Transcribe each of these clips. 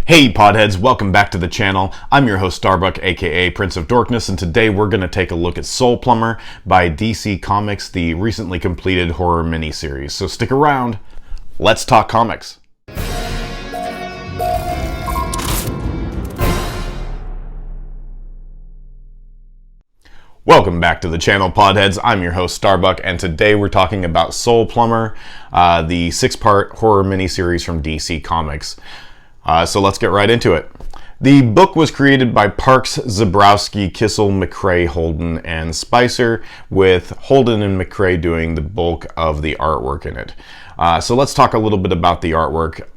Hey podheads, welcome back to the channel. I'm your host Starbuck, aka Prince of Dorkness, and today we're going to take a look at Soul Plumber by DC Comics, the recently completed horror miniseries. So stick around, let's talk comics. Welcome back to the channel, podheads. I'm your host Starbuck, and today we're talking about Soul Plumber, the 6-part horror miniseries from DC Comics. So let's get right into it. The book was created by Parks, Zebrowski, Kissel, McCrae, Holden, and Spicer, with Holden and McCrae doing the bulk of the artwork in it. So let's talk a little bit about the artwork.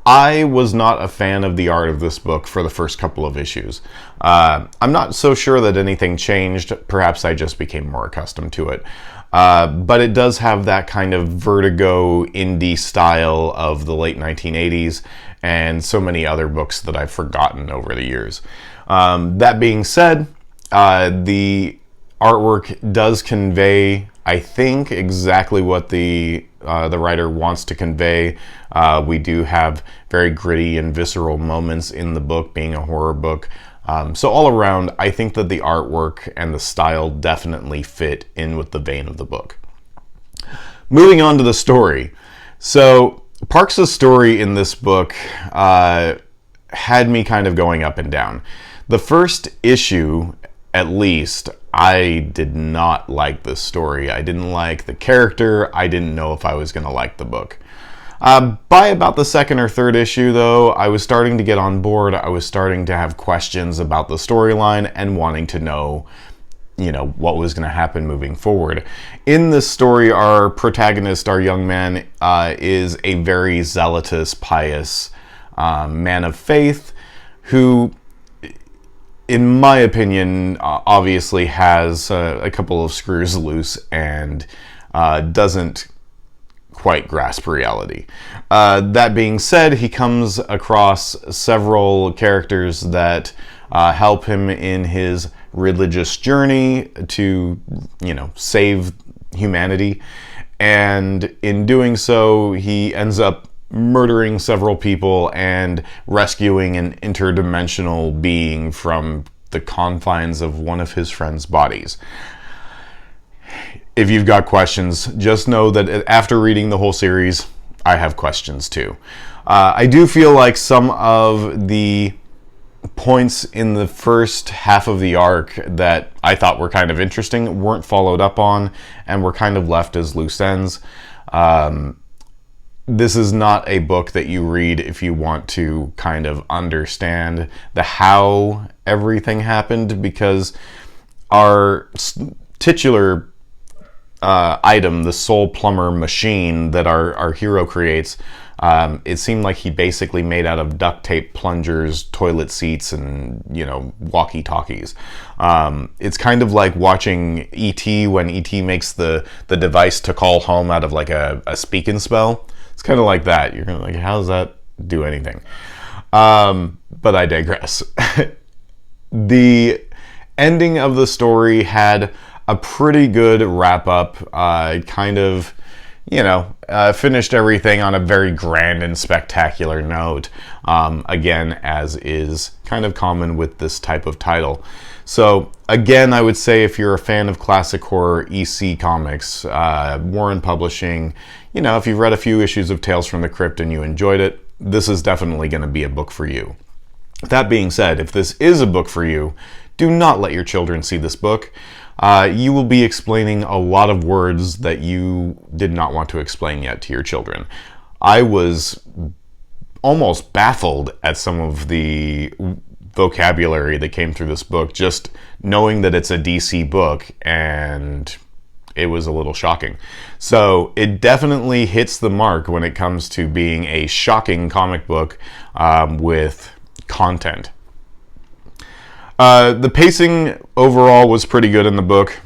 I was not a fan of the art of this book for the first couple of issues. I'm not so sure that anything changed. Perhaps I just became more accustomed to it. But it does have that kind of Vertigo indie style of the late 1980s and so many other books that I've forgotten over the years. That being said, the artwork does convey, I think, exactly what the writer wants to convey. We do have very gritty and visceral moments in the book, being a horror book. So all around, I think that the artwork and the style definitely fit in with the vein of the book. Moving on to the story. So Parks' story in this book had me kind of going up and down. The first issue, at least, I did not like this story. I didn't like the character. I didn't know if I was going to like the book. By about the second or third issue, though, I was starting to get on board. I was starting to have questions about the storyline and wanting to know, what was going to happen moving forward. In this story, our protagonist, our young man, is a very zealous, pious man of faith who, in my opinion, obviously has a couple of screws loose and doesn't quite grasp reality. That being said, he comes across several characters that help him in his religious journey to, save humanity. And in doing so, he ends up murdering several people and rescuing an interdimensional being from the confines of one of his friends' bodies. If you've got questions, just know that after reading the whole series, I have questions too. I do feel like some of the points in the first half of the arc that I thought were kind of interesting weren't followed up on and were kind of left as loose ends. This is not a book that you read if you want to kind of understand the how everything happened, because our titular item, the Soul Plumber machine that our hero creates, it seemed like he basically made out of duct tape, plungers, toilet seats, and walkie-talkies. It's kind of like watching E.T. when E.T. makes the device to call home out of like a speak and spell. It's kind of like that. You're gonna how does that do anything? But I digress. The ending of the story had a pretty good wrap up. Kind of, finished everything on a very grand and spectacular note. Again, as is kind of common with this type of title. So again, I would say if you're a fan of classic horror, EC Comics, Warren Publishing, if you've read a few issues of Tales from the Crypt and you enjoyed it, this is definitely going to be a book for you. That being said, if this is a book for you, do not let your children see this book. You will be explaining a lot of words that you did not want to explain yet to your children. I was almost baffled at some of the vocabulary that came through this book, just knowing that it's a DC book, and it was a little shocking. So it definitely hits the mark when it comes to being a shocking comic book with content. The pacing overall was pretty good in the book.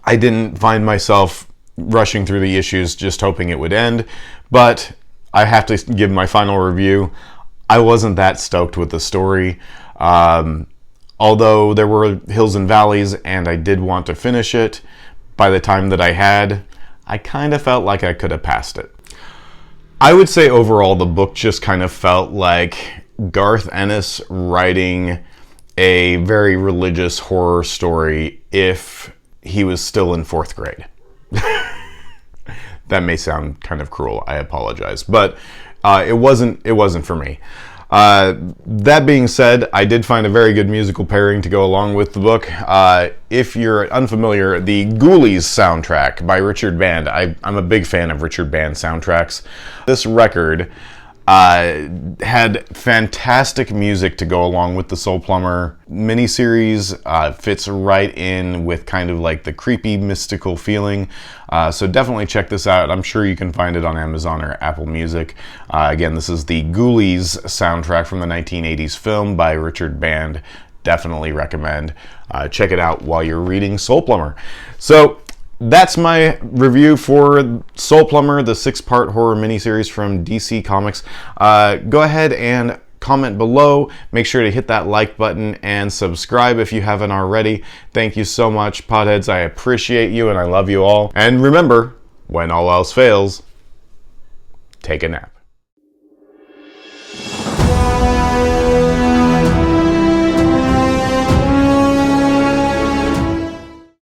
I didn't find myself rushing through the issues just hoping it would end, but I have to give my final review. I wasn't that stoked with the story. Although there were hills and valleys and I did want to finish it, by the time that I had, I kind of felt like I could have passed it. I would say overall the book just kind of felt like Garth Ennis writing a very religious horror story if he was still in 4th grade. That may sound kind of cruel. I apologize, but it wasn't for me. That being said, I did find a very good musical pairing to go along with the book. If you're unfamiliar, the Ghoulies Soundtrack by Richard Band. I'm a big fan of Richard Band soundtracks. This record had fantastic music to go along with the Soul Plumber miniseries. Fits right in with kind of like the creepy, mystical feeling. So definitely check this out. I'm sure you can find it on Amazon or Apple Music. Again, this is the Ghoulies soundtrack from the 1980s film by Richard Band. Definitely recommend. Check it out while you're reading Soul Plumber. So that's my review for Soul Plumber, the 6-part horror miniseries from DC Comics. Go ahead and comment below. Make sure to hit that like button and subscribe if you haven't already. Thank you so much, Potheads. I appreciate you and I love you all. And remember, when all else fails, take a nap.